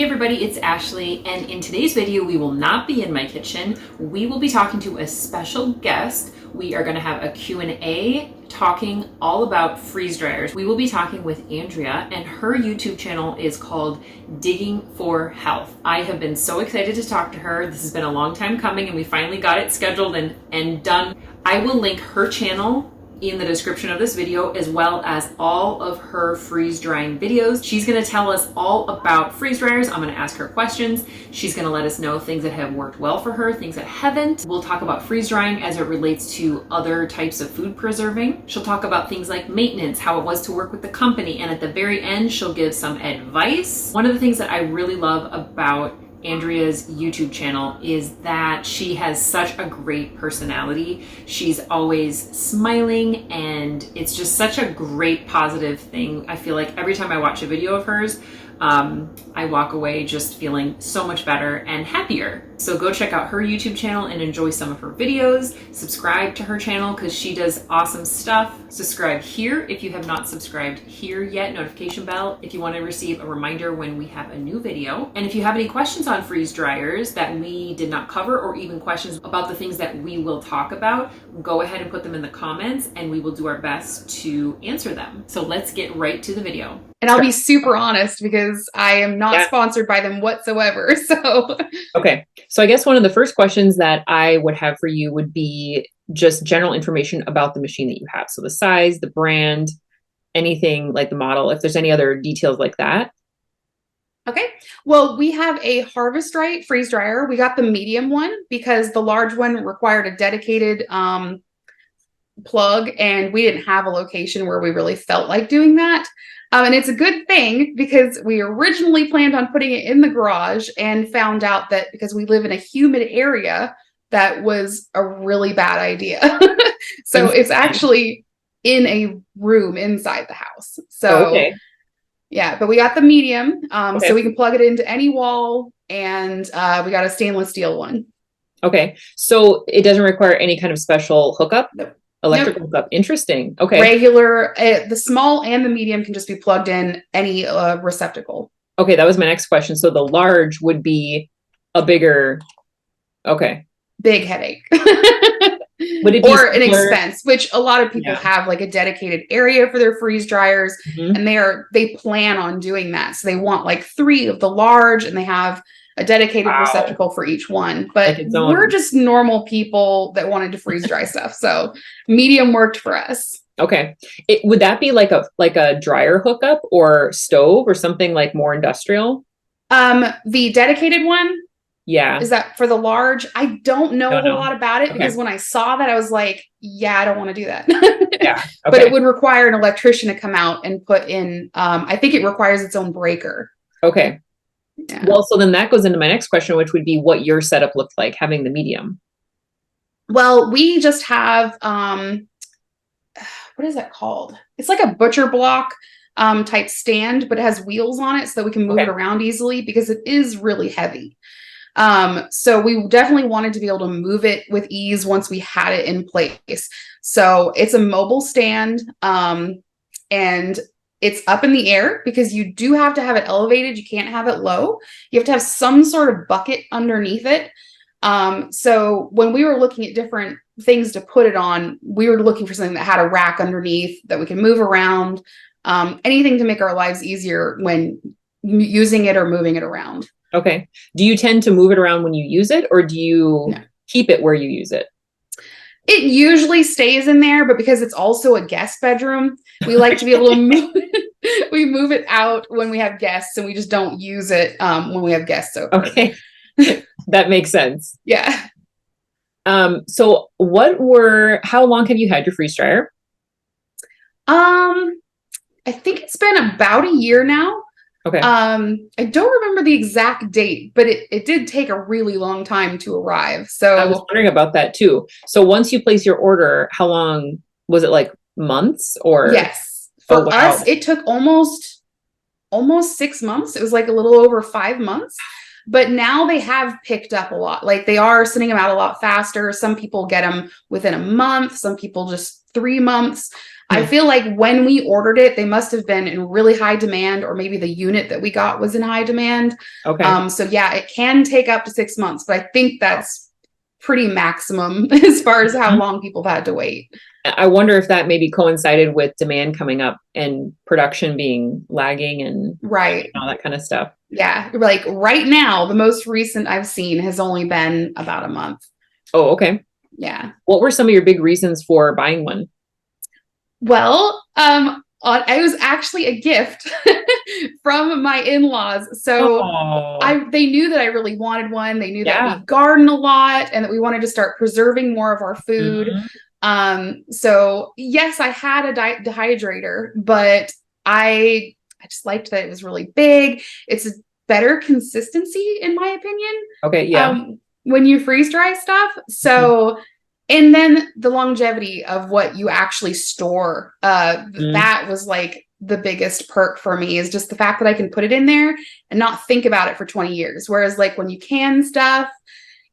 everybody, it's Ashley, and in today's video we will not be in my kitchen. We will be talking to a special guest. We are going to have a Q&A talking all about freeze dryers. We will be talking with Andrea, and her YouTube channel is called Digging for Health. I have been so excited to talk to her. This has been a long time coming and we finally got it scheduled and done. I will link her channel in the description of this video, as well as all of her freeze drying videos. She's gonna tell us all about freeze dryers. I'm gonna ask her questions. She's gonna let us know things that have worked well for her, things that haven't. We'll talk about freeze drying as it relates to other types of food preserving. She'll talk about things like maintenance, how it was to work with the company, and at the very end, she'll give some advice. One of the things that I really love about Andrea's YouTube channel is that she has such a great personality. She's always smiling and it's just such a great positive thing. I feel like every time I watch a video of hers, I walk away just feeling so much better and happier. So go check out her YouTube channel and enjoy some of her videos. Subscribe to her channel because she does awesome stuff. Subscribe here if you have not subscribed here yet, notification bell if you want to receive a reminder when we have a new video. And if you have any questions on freeze dryers that we did not cover, or even questions about the things that we will talk about, go ahead and put them in the comments and we will do our best to answer them. So let's get right to the video. And I'll be super honest because I am not sponsored by them whatsoever. So, okay. So I guess one of the first questions that I would have for you would be just general information about the machine that you have. So the size, the brand, anything like the model, if there's any other details like that. Okay. Well, we have a Harvest Right freeze dryer. We got the medium one because the large one required a dedicated plug, and we didn't have a location where we really felt like doing that. And it's a good thing because we originally planned on putting it in the garage and found out that because we live in a humid area, that was a really bad idea. So it's actually in a room inside the house. So yeah, but we got the medium, so we can plug it into any wall, and we got a stainless steel one. Okay. So it doesn't require any kind of special hookup? Nope. Electrical hookup. Interesting. Okay. Regular, the small and the medium can just be plugged in any receptacle. Okay, that was my next question. So the large would be a bigger, big headache. Would it be or an expense, which a lot of people have like a dedicated area for their freeze dryers, and they plan on doing that. So they want like 3 of the large, and they have a dedicated receptacle for each one. But like we're just normal people that wanted to freeze dry stuff. So medium worked for us. Okay. Would that be like a dryer hookup or stove or something like more industrial? The dedicated one. Yeah. Is that for the large? I don't know a whole lot about it because when I saw that, I was like, yeah, I don't want to do that. Yeah. Okay. But it would require an electrician to come out and put in, I think it requires its own breaker. Okay. Yeah. Well, so then that goes into my next question, which would be what your setup looked like having the medium. Well, we just have, what is that called? It's like a butcher block type stand, but it has wheels on it so that we can move it around easily because it is really heavy. So we definitely wanted to be able to move it with ease once we had it in place. So it's a mobile stand, and it's up in the air because you do have to have it elevated. You can't have it low. You have to have some sort of bucket underneath it. So when we were looking at different things to put it on, we were looking for something that had a rack underneath that we can move around, anything to make our lives easier when using it or moving it around. Okay. Do you tend to move it around when you use it, or do you keep it where you use it? It usually stays in there, but because it's also a guest bedroom, we like to be able to move it. We move it out when we have guests, and we just don't use it when we have guests over. Okay. That makes sense. Yeah. So how long have you had your freeze dryer? I think it's been about a year now. Okay. I don't remember the exact date, but it did take a really long time to arrive. So I was wondering about that too. So once you place your order, how long was it, like months or? Yes. For us, it took almost 6 months. It was like a little over 5 months, but now they have picked up a lot. Like they are sending them out a lot faster. Some people get them within a month, some people just 3 months. I feel like when we ordered it, they must have been in really high demand, or maybe the unit that we got was in high demand. Okay. So yeah, it can take up to 6 months, but I think that's pretty maximum as far as how long people have had to wait. I wonder if that maybe coincided with demand coming up and production being lagging and Right. all that kind of stuff. Yeah. Like right now, the most recent I've seen has only been about a month. Oh, okay. Yeah. What were some of your big reasons for buying one? Well, it was actually a gift from my in-laws. So they knew that I really wanted one. They knew that we garden a lot and that we wanted to start preserving more of our food. So yes, I had a dehydrator, but I just liked that it was really big. It's a better consistency, in my opinion. Okay, yeah. When you freeze dry stuff. So and then the longevity of what you actually store, that was like the biggest perk for me, is just the fact that I can put it in there and not think about it for 20 years. Whereas like when you can stuff,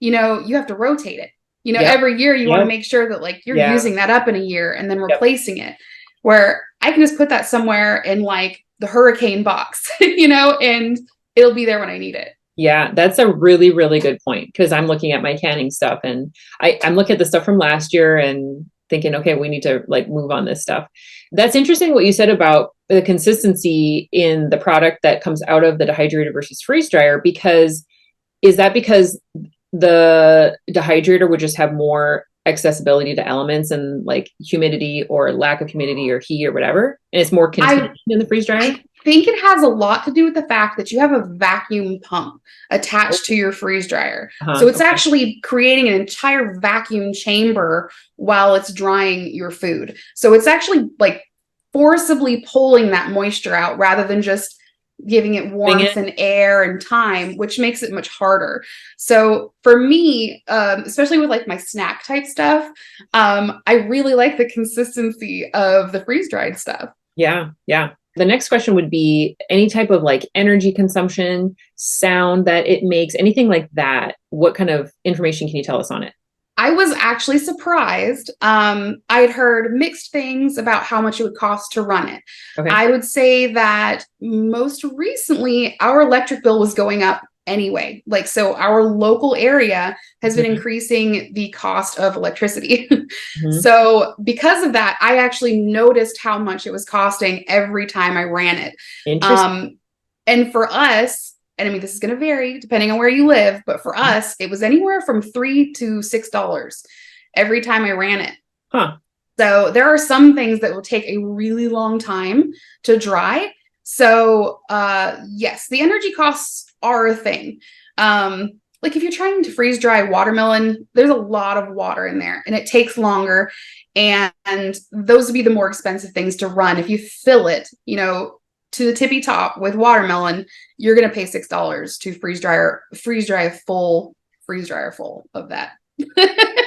you have to rotate it. Every year you want to make sure that like you're using that up in a year and then replacing it. Where I can just put that somewhere in like the hurricane box, and it'll be there when I need it. Yeah, that's a really, really good point, because I'm looking at my canning stuff and I'm looking at the stuff from last year and thinking, okay, we need to like move on this stuff. That's interesting what you said about the consistency in the product that comes out of the dehydrator versus freeze dryer, because is that because the dehydrator would just have more accessibility to elements and like humidity or lack of humidity or heat or whatever, and it's more contained in the freeze dryer? I think it has a lot to do with the fact that you have a vacuum pump attached to your freeze dryer. So it's actually creating an entire vacuum chamber while it's drying your food. So it's actually like forcibly pulling that moisture out rather than just giving it warmth and air and time, which makes it much harder. So for me, especially with like my snack type stuff, I really like the consistency of the freeze dried stuff. Yeah. Yeah. The next question would be any type of like energy consumption, sound that it makes, anything like that. What kind of information can you tell us on it? I was actually surprised. I'd heard mixed things about how much it would cost to run it. Okay. I would say that most recently our electric bill was going up anyway. Like, so our local area has been increasing the cost of electricity. So because of that, I actually noticed how much it was costing every time I ran it. Interesting. And for us, and I mean, this is going to vary depending on where you live, but for us, it was anywhere from $3 to $6 every time I ran it. So there are some things that will take a really long time to dry. So yes, the energy costs are a thing. Like if you're trying to freeze dry watermelon, there's a lot of water in there and it takes longer. And those would be the more expensive things to run. If you fill it, to the tippy top with watermelon, you're going to pay $6 to freeze dry a full freeze dryer full of that.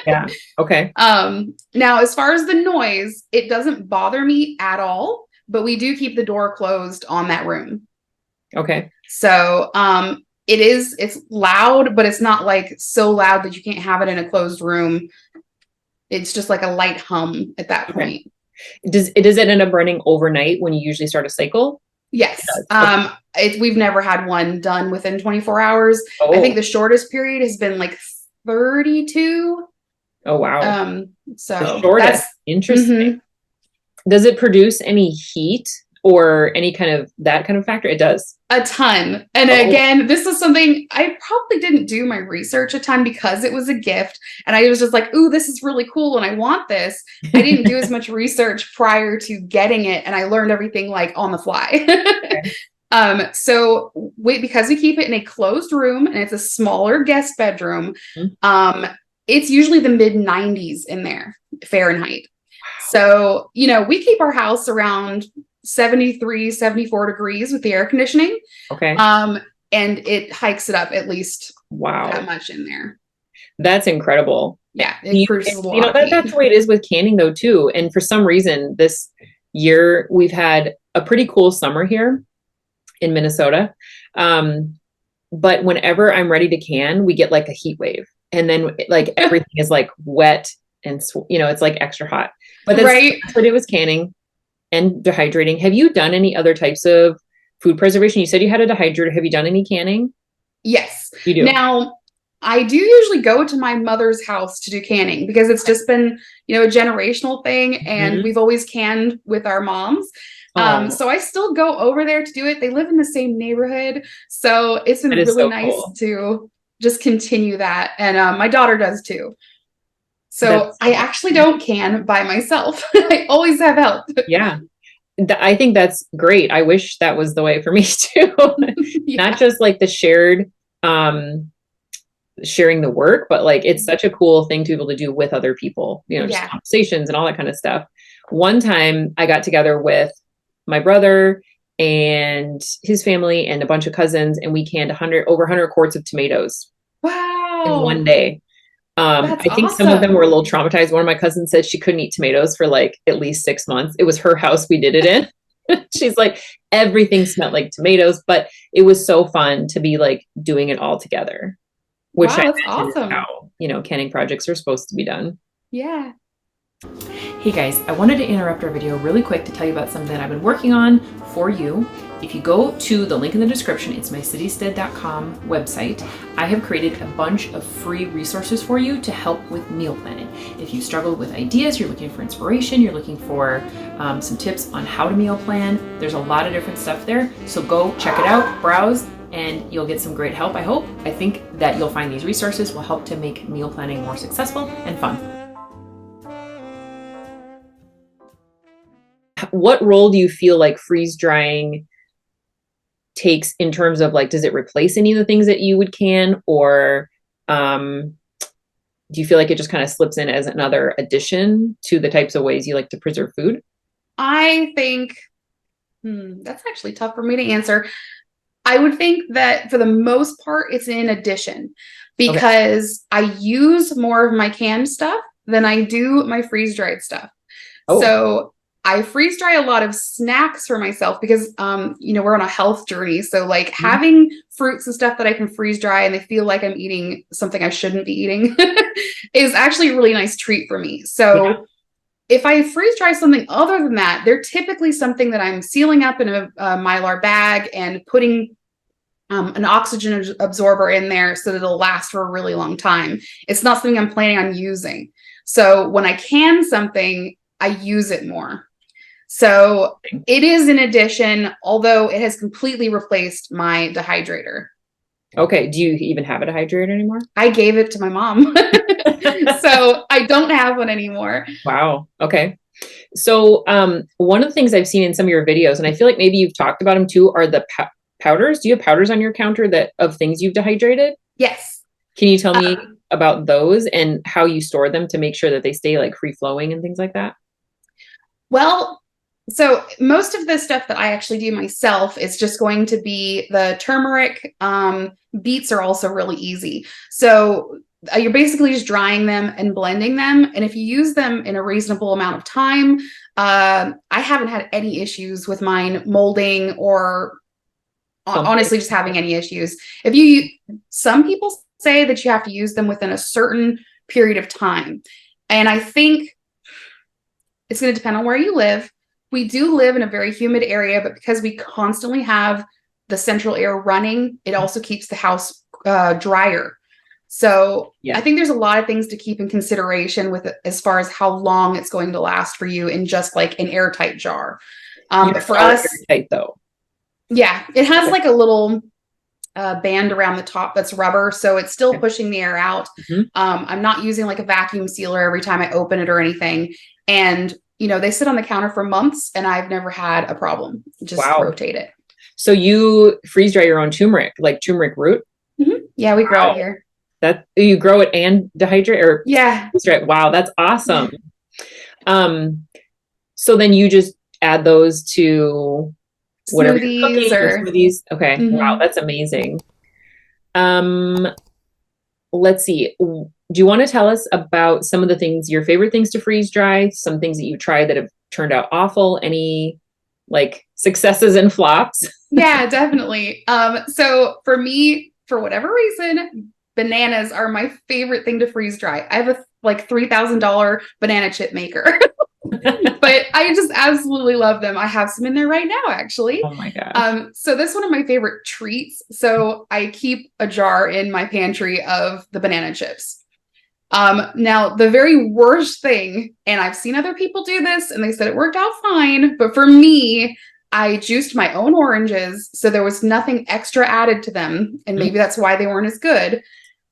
Yeah. Okay. Now, as far as the noise, it doesn't bother me at all, but we do keep the door closed on that room. Okay. So, it's loud, but it's not like so loud that you can't have it in a closed room. It's just like a light hum at that point. Does it end up running overnight when you usually start a cycle? Yes. We've never had one done within 24 hours. I think the shortest period has been like 32. Oh, wow. So that's interesting. Does it produce any heat or any kind of that kind of factor? It does. A ton. And again, this is something I probably didn't do my research a ton because it was a gift. And I was just like, ooh, this is really cool. And I want this. I didn't do as much research prior to getting it. And I learned everything like on the fly. Because we keep it in a closed room and it's a smaller guest bedroom, it's usually the mid 90s in there, Fahrenheit. So, we keep our house around 73, 74 degrees with the air conditioning. Okay. And it hikes it up at least that much in there. That's incredible. Yeah. It produces a lot of heat. That's the way it is with canning though, too. And for some reason this year we've had a pretty cool summer here in Minnesota. But whenever I'm ready to can, we get like a heat wave. And then like everything is like wet and, it's like extra hot. But that's what it was canning. and dehydrating. Have you done any other types of food preservation? You said you had a dehydrator. Have you done any canning? Yes. You do. Now, I do usually go to my mother's house to do canning because it's just been, a generational thing, and we've always canned with our moms. So I still go over there to do it. They live in the same neighborhood, so it's been really so nice cool. to just continue that. And my daughter does too. So I actually don't can by myself. I always have help. Yeah. I think that's great. I wish that was the way for me too. Yeah. Not just like the sharing the work, but like it's such a cool thing to be able to do with other people, just conversations and all that kind of stuff. One time I got together with my brother and his family and a bunch of cousins, and we canned over 100 quarts of tomatoes. Wow. In one day. That's I think some of them were a little traumatized. One of my cousins said she couldn't eat tomatoes for like at least 6 months. It was her house we did it in. She's like, everything smelled like tomatoes, but it was so fun to be like doing it all together. Which that's awesome. How, canning projects are supposed to be done. Yeah. Hey guys, I wanted to interrupt our video really quick to tell you about something that I've been working on for you. If you go to the link in the description, it's my citystead.com website. I have created a bunch of free resources for you to help with meal planning. If you struggle with ideas, you're looking for inspiration, you're looking for some tips on how to meal plan, there's a lot of different stuff there. So go check it out, browse, and you'll get some great help, I hope. I think that you'll find these resources will help to make meal planning more successful and fun. What role do you feel like freeze drying takes in terms of like, does it replace any of the things that you would can, or do you feel like it just kind of slips in as another addition to the types of ways you like to preserve food? I think that's actually tough for me to answer. I would think that for the most part, it's in addition, because I use more of my canned stuff than I do my freeze dried stuff. So I freeze dry a lot of snacks for myself because, we're on a health journey. So like having fruits and stuff that I can freeze dry and they feel like I'm eating something I shouldn't be eating is actually a really nice treat for me. So if I freeze dry something other than that, they're typically something that I'm sealing up in a Mylar bag and putting an oxygen absorber in there so that it'll last for a really long time. It's not something I'm planning on using. So when I can something, I use it more. So it is an addition, although it has completely replaced my dehydrator. Okay. Do you even have a dehydrator anymore? I gave it to my mom. So I don't have one anymore. Wow. Okay. So one of the things I've seen in some of your videos, and I feel like maybe you've talked about them too, are the powders. Do you have powders on your counter of things you've dehydrated? Yes. Can you tell me about those and how you store them to make sure that they stay like free flowing and things like that? Well, so most of the stuff that I actually do myself is just going to be the turmeric. Beets are also really easy. So you're basically just drying them and blending them. And if you use them in a reasonable amount of time, I haven't had any issues with mine molding or honestly just having any issues. Some people say that you have to use them within a certain period of time. And I think it's going to depend on where you live. We do live in a very humid area, but because we constantly have the central air running, it also keeps the house drier. So I think there's a lot of things to keep in consideration with as far as how long it's going to last for you in just like an airtight jar. But for us, airtight though. Yeah, it has like a little band around the top that's rubber, so it's still pushing the air out. I'm not using like a vacuum sealer every time I open it or anything. And they sit on the counter for months, and I've never had a problem. Just rotate it. So you freeze dry your own turmeric, like turmeric root? Yeah, we grow it here. That you grow it and dehydrate, or wow, that's awesome. So then you just add those to whatever you're cooking, or smoothies. Okay. Wow, that's amazing. Let's see. Do you want to tell us about some of the things, your favorite things to freeze dry, some things that you've tried that have turned out awful, any like successes and flops? Yeah, definitely. So for me, for whatever reason, bananas are my favorite thing to freeze dry. I have a like $3,000 banana chip maker. But I just absolutely love them. I have some in there right now, actually. Oh my gosh. So this is one of my favorite treats. So I keep a jar in my pantry of the banana chips. Now the very worst thing, and I've seen other people do this and they said it worked out fine, but for me, I juiced my own oranges, so there was nothing extra added to them, and maybe that's why they weren't as good.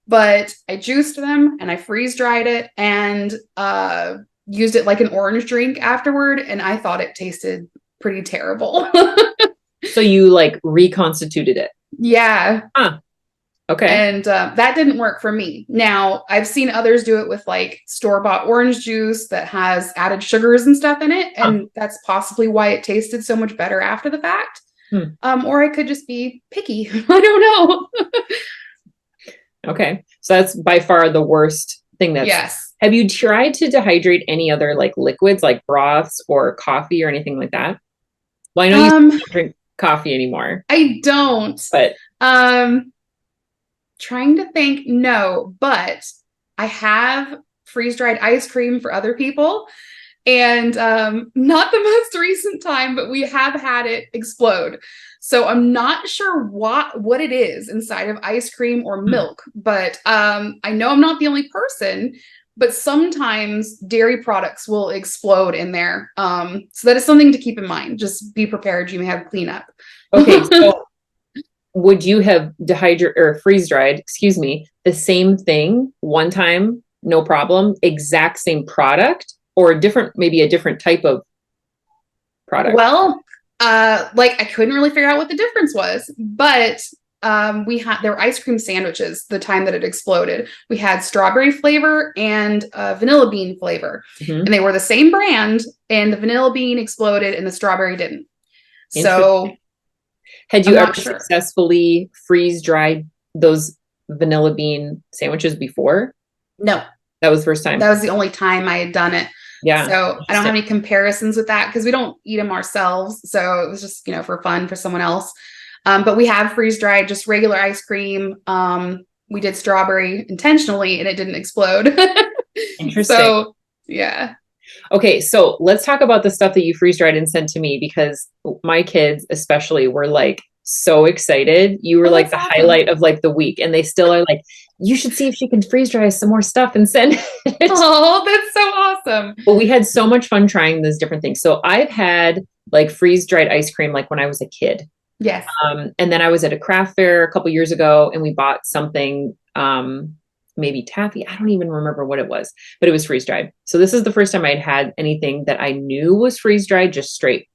But I juiced them and I freeze dried it and used it like an orange drink afterward, and I thought it tasted pretty terrible. So you like reconstituted it? Yeah. Huh. Okay. And that didn't work for me. Now, I've seen others do it with like store-bought orange juice that has added sugars and stuff in it. And that's possibly why it tasted so much better after the fact. Or I could just be picky. I don't know. Okay. So that's by far the worst thing that's... Yes. Have you tried to dehydrate any other like liquids like broths or coffee or anything like that? Well, I know you don't drink coffee anymore. I don't. But trying to think, no, but I have freeze-dried ice cream for other people. And not the most recent time, but we have had it explode. So I'm not sure what it is inside of ice cream or milk, but I know I'm not the only person, but sometimes dairy products will explode in there. So that is something to keep in mind. Just be prepared. You may have cleanup. Okay. So would you have freeze dried, the same thing one time, no problem, exact same product, or maybe a different type of product? Well, like I couldn't really figure out what the difference was, but there were ice cream sandwiches the time that it exploded. We had strawberry flavor and vanilla bean flavor, and they were the same brand, and the vanilla bean exploded and the strawberry didn't. So had you ever successfully freeze dried those vanilla bean sandwiches before? No. That was the first time? That was the only time I had done it. Yeah. So I don't have any comparisons with that because we don't eat them ourselves. So it was just, for fun for someone else. But we have freeze dried just regular ice cream. We did strawberry intentionally and it didn't explode. Interesting. So yeah. Okay, so let's talk about the stuff that you freeze dried and sent to me, because my kids especially were like so excited. You were like the highlight of like the week, and they still are like, you should see if she can freeze dry some more stuff and send it. Oh, that's so awesome. Well, we had so much fun trying those different things. So I've had like freeze dried ice cream like when I was a kid. Yes. And then I was at a craft fair a couple years ago and we bought something, maybe taffy. I don't even remember what it was, but it was freeze dried. So this is the first time I'd had anything that I knew was freeze dried, just straight.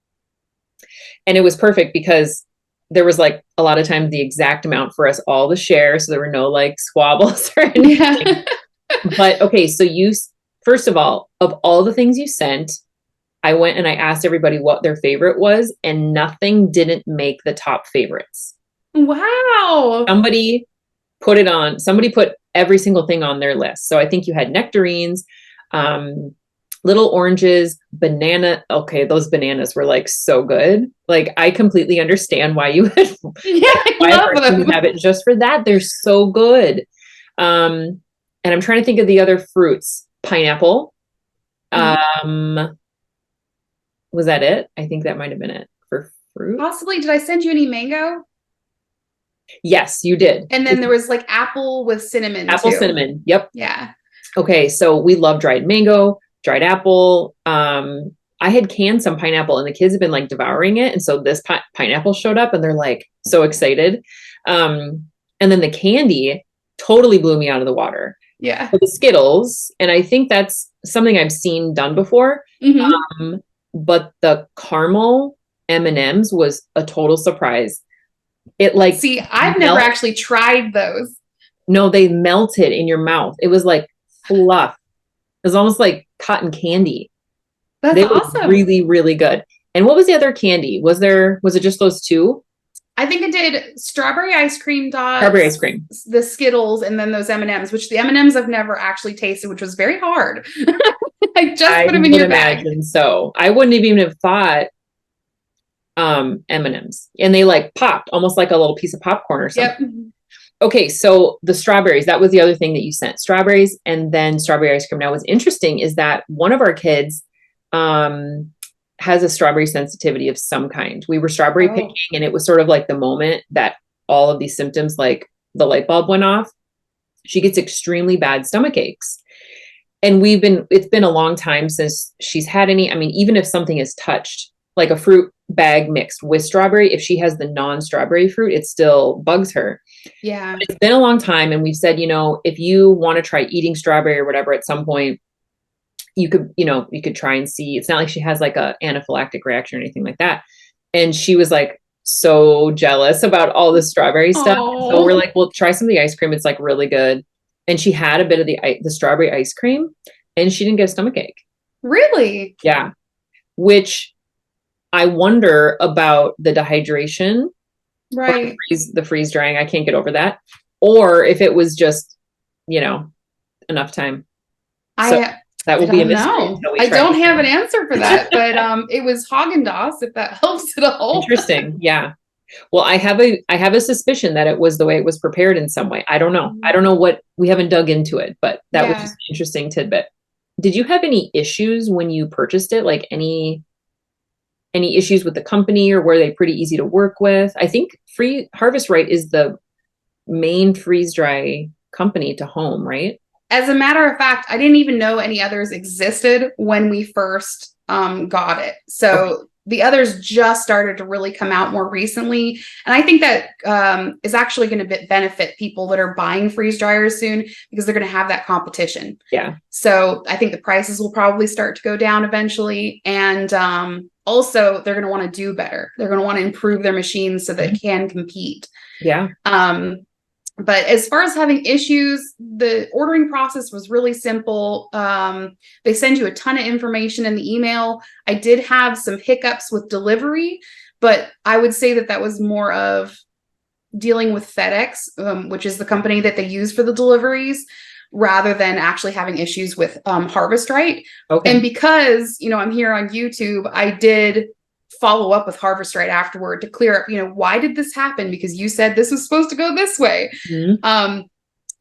And it was perfect because there was like a lot of times the exact amount for us all to share. So there were no like squabbles or anything. Yeah. But okay. So first of all the things you sent, I went and I asked everybody what their favorite was, and nothing didn't make the top favorites. Wow. Somebody put every single thing on their list. So I think you had nectarines, little oranges, banana. Okay. Those bananas were like so good. Like I completely understand why you would have it just for that. They're so good. And I'm trying to think of the other fruits. Pineapple. Was that it? I think that might've been it for fruit. Possibly. Did I send you any mango? Yes, you did. And then there was like apple with cinnamon. Cinnamon. Yep. Yeah. Okay. So we love dried mango, dried apple. I had canned some pineapple and the kids have been like devouring it. And so this pineapple showed up and they're like so excited. And then the candy totally blew me out of the water. Yeah. So the Skittles. And I think that's something I've seen done before. Mm-hmm. But the caramel M&Ms was a total surprise. It like, see, I've never actually tried those. No, they melted in your mouth. It was like fluff. It was almost like cotton candy. That's awesome. Really, really good. And what was the other candy? Was it just those two? I think it did strawberry ice cream dots, strawberry ice cream, the Skittles, and then those M&Ms, which the M&Ms I've never actually tasted, which was very hard. I just put them in your bag. So I wouldn't even have thought M&Ms, and they like popped almost like a little piece of popcorn or something. Yep. Okay, so the strawberries, that was the other thing that you sent, strawberries and then strawberry ice cream. Now what's interesting is that one of our kids has a strawberry sensitivity of some kind. We were strawberry Oh. picking, and it was sort of like the moment that all of these symptoms, like the light bulb went off. She gets extremely bad stomach aches. And it's been a long time since she's had any. I mean, even if something is touched, like a fruit bag mixed with strawberry, if she has the non-strawberry fruit, it still bugs her. Yeah. But it's been a long time. And we've said, if you want to try eating strawberry or whatever at some point, you could try and see. It's not like she has like a anaphylactic reaction or anything like that. And she was like so jealous about all the strawberry stuff. So we're like, well, try some of the ice cream. It's like really good. And she had a bit of the strawberry ice cream, and she didn't get a stomach ache. Really? Yeah. Which I wonder about the dehydration, Right. the freeze drying. I can't get over that. Or if it was just, enough time. So that will be a mystery. I don't have an answer for that, but it was Haagen-Dazs, if that helps at all. Interesting. Yeah. Well, I have a suspicion that it was the way it was prepared in some way. I don't know. I don't know what, we haven't dug into it, but that was just an interesting tidbit. Did you have any issues when you purchased it? Like any issues with the company, or were they pretty easy to work with? I think Harvest Right is the main freeze dry company to home, right? As a matter of fact, I didn't even know any others existed when we first got it. So the others just started to really come out more recently. And I think that is actually going to benefit people that are buying freeze dryers soon, because they're going to have that competition. Yeah. So I think the prices will probably start to go down eventually. And also they're going to want to do better. They're going to want to improve their machines so that it can compete. Yeah. But as far as having issues, the ordering process was really simple. They send you a ton of information in the email. I did have some hiccups with delivery, but I would say that was more of dealing with FedEx, which is the company that they use for the deliveries, rather than actually having issues with Harvest Right. Okay. And because, I'm here on YouTube, I did follow up with Harvest Right afterward to clear up, why did this happen? Because you said this was supposed to go this way. Mm-hmm.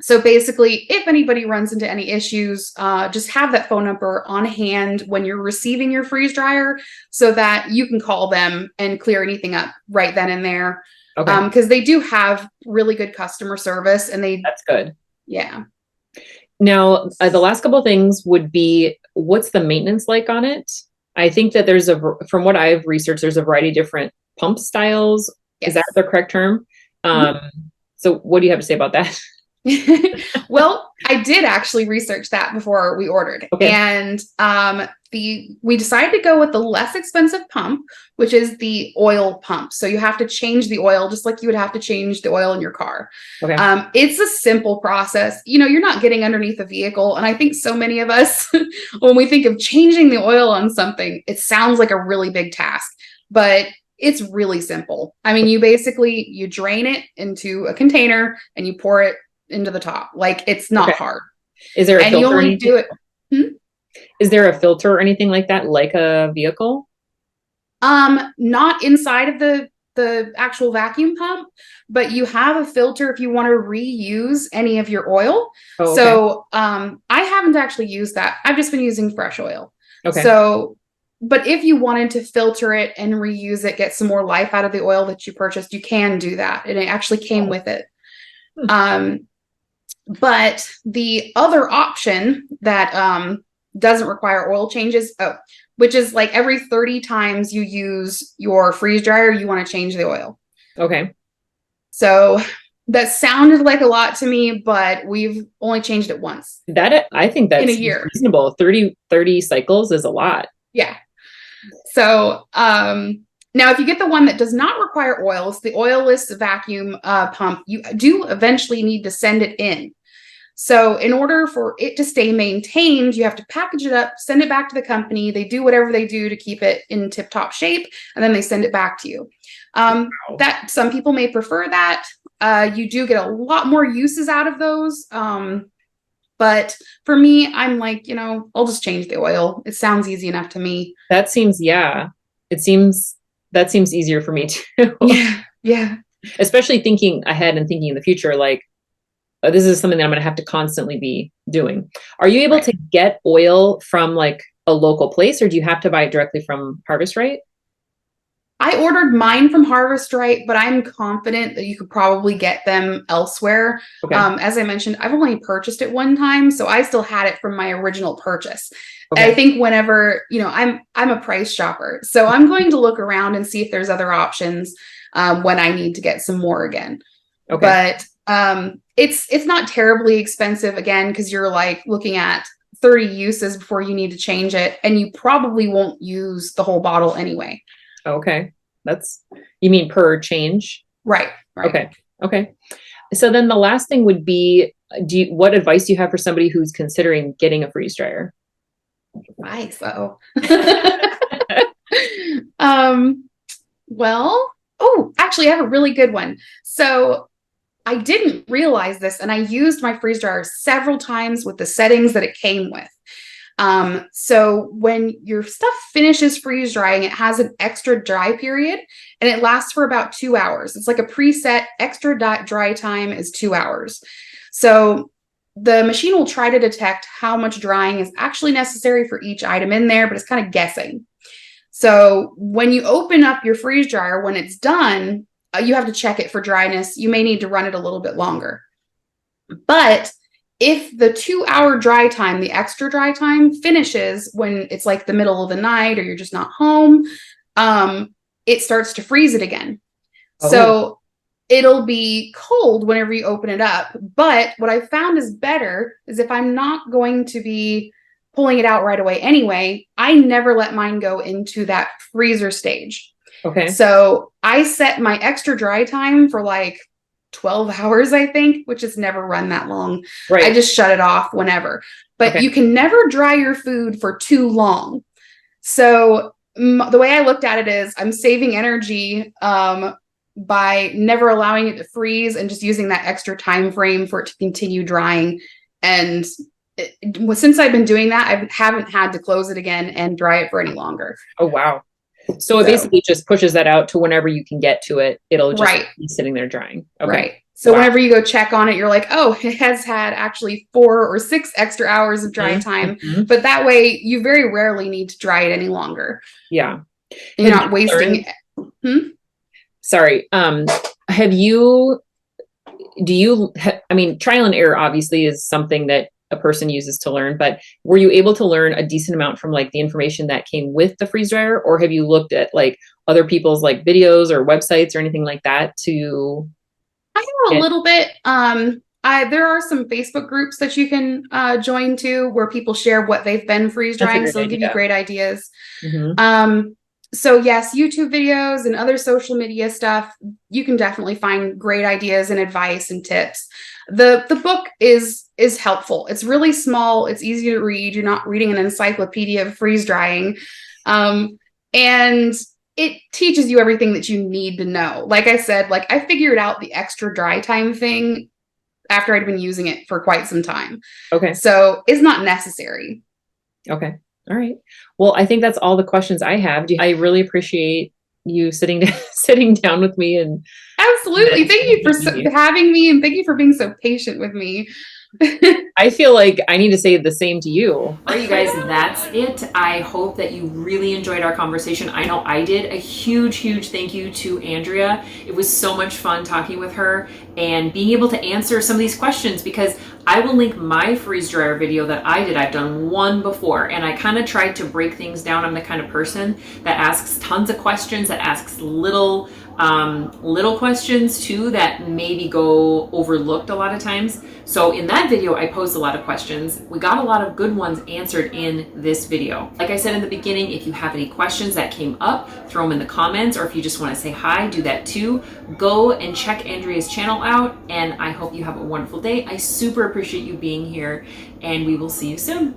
So basically, if anybody runs into any issues, just have that phone number on hand when you're receiving your freeze dryer, so that you can call them and clear anything up right then and there. Okay. Because they do have really good customer service, and that's good. Yeah. Now, the last couple of things would be, what's the maintenance like on it? I think that from what I've researched, there's a variety of different pump styles. Yes. Is that the correct term? So what do you have to say about that? Well, I did actually research that before we ordered. Okay. And we decided to go with the less expensive pump, which is the oil pump. So you have to change the oil just like you would have to change the oil in your car. Okay. It's a simple process. You're not getting underneath a vehicle. And I think so many of us, when we think of changing the oil on something, it sounds like a really big task, but it's really simple. I mean, you drain it into a container and you pour it into the top. Like, it's not hard. Is there a filter? You only do it. Is there a filter or anything like that, like a vehicle? Not inside of the actual vacuum pump, but you have a filter if you want to reuse any of your oil. Oh, okay. So I haven't actually used that. I've just been using fresh oil. Okay. So, but if you wanted to filter it and reuse it, get some more life out of the oil that you purchased, you can do that. And it actually came with it. But the other option that doesn't require oil changes, which is like every 30 times you use your freeze dryer, you want to change the oil. Okay. So that sounded like a lot to me, but we've only changed it once. I think that's in a year. Reasonable. 30 cycles is a lot. Yeah. So now, if you get the one that does not require oils, the oilless vacuum pump, you do eventually need to send it in. So in order for it to stay maintained, you have to package it up, send it back to the company. They do whatever they do to keep it in tip-top shape, and then they send it back to you. That some people may prefer that. You do get a lot more uses out of those. But for me, I'm like, I'll just change the oil. It sounds easy enough to me. That seems easier for me too. Yeah. Especially thinking ahead and thinking in the future, like, this is something that I'm going to have to constantly be doing. Are you able to get oil from like a local place, or do you have to buy it directly from Harvest Right? I ordered mine from Harvest Right, but I'm confident that you could probably get them elsewhere. Okay. As I mentioned, I've only purchased it one time, so I still had it from my original purchase. Okay. I think whenever, I'm a price shopper, so I'm going to look around and see if there's other options when I need to get some more again. Okay. But it's not terribly expensive again, because you're like looking at 30 uses before you need to change it, and you probably won't use the whole bottle anyway. Okay. You mean per change? Right. Okay. Okay. So then the last thing would be, what advice do you have for somebody who's considering getting a freeze dryer? Well, actually I have a really good one. So I didn't realize this, and I used my freeze dryer several times with the settings that it came with. So when your stuff finishes freeze drying, it has an extra dry period, and it lasts for about 2 hours. It's like a preset extra dry time is 2 hours. So the machine will try to detect how much drying is actually necessary for each item in there, but it's kind of guessing. So when you open up your freeze dryer, when it's done, you have to check it for dryness. You may need to run it a little bit longer. But if the 2 hour dry time, the extra dry time, finishes when it's like the middle of the night or you're just not home, it starts to freeze it again. Oh. So it'll be cold whenever you open it up. But what I found is better is if I'm not going to be pulling it out right away anyway, I never let mine go into that freezer stage. Okay. So I set my extra dry time for like 12 hours, I think, which has never run that long. Right. I just shut it off whenever. But you can never dry your food for too long. So the way I looked at it is I'm saving energy by never allowing it to freeze and just using that extra time frame for it to continue drying. And since I've been doing that, I haven't had to close it again and dry it for any longer. Oh, wow. So it basically just pushes that out to whenever you can get to it. It'll just be sitting there drying. Okay. Right. So whenever you go check on it, you're like, oh, it has had actually 4 or 6 extra hours of dry time. But that way you very rarely need to dry it any longer. Yeah. You're not wasting it. Sorry. I mean, trial and error obviously is something that a person uses to learn, but were you able to learn a decent amount from like the information that came with the freeze dryer, or have you looked at like other people's like videos or websites or anything like that to? I have a little bit. There are some Facebook groups that you can join to where people share what they've been freeze drying, so they'll give you great ideas. So yes, YouTube videos and other social media stuff, you can definitely find great ideas and advice and tips. The book is helpful. It's really small. It's easy to read. You're not reading an encyclopedia of freeze drying. And it teaches you everything that you need to know. Like I said, like I figured out the extra dry time thing after I'd been using it for quite some time. Okay. So it's not necessary. Okay. All right. Well, I think that's all the questions I have. I really appreciate you sitting down with me. And absolutely. Thank you for having me, and thank you for being so patient with me. I feel like I need to say the same to you. All right, you guys, that's it. I hope that you really enjoyed our conversation. I know I did. A huge thank you to Andrea. It was so much fun talking with her and being able to answer some of these questions, because I will link my freeze dryer video that I did. I've done one before, and I kind of tried to break things down. I'm the kind of person that asks tons of questions, that asks little questions too that maybe go overlooked a lot of times. So in that video, I posed a lot of questions. We got a lot of good ones answered in this video. Like I said in the beginning, if you have any questions that came up, throw them in the comments, or if you just want to say hi, do that too. Go and check Andrea's channel out, and I hope you have a wonderful day. I super appreciate you being here, and we will see you soon.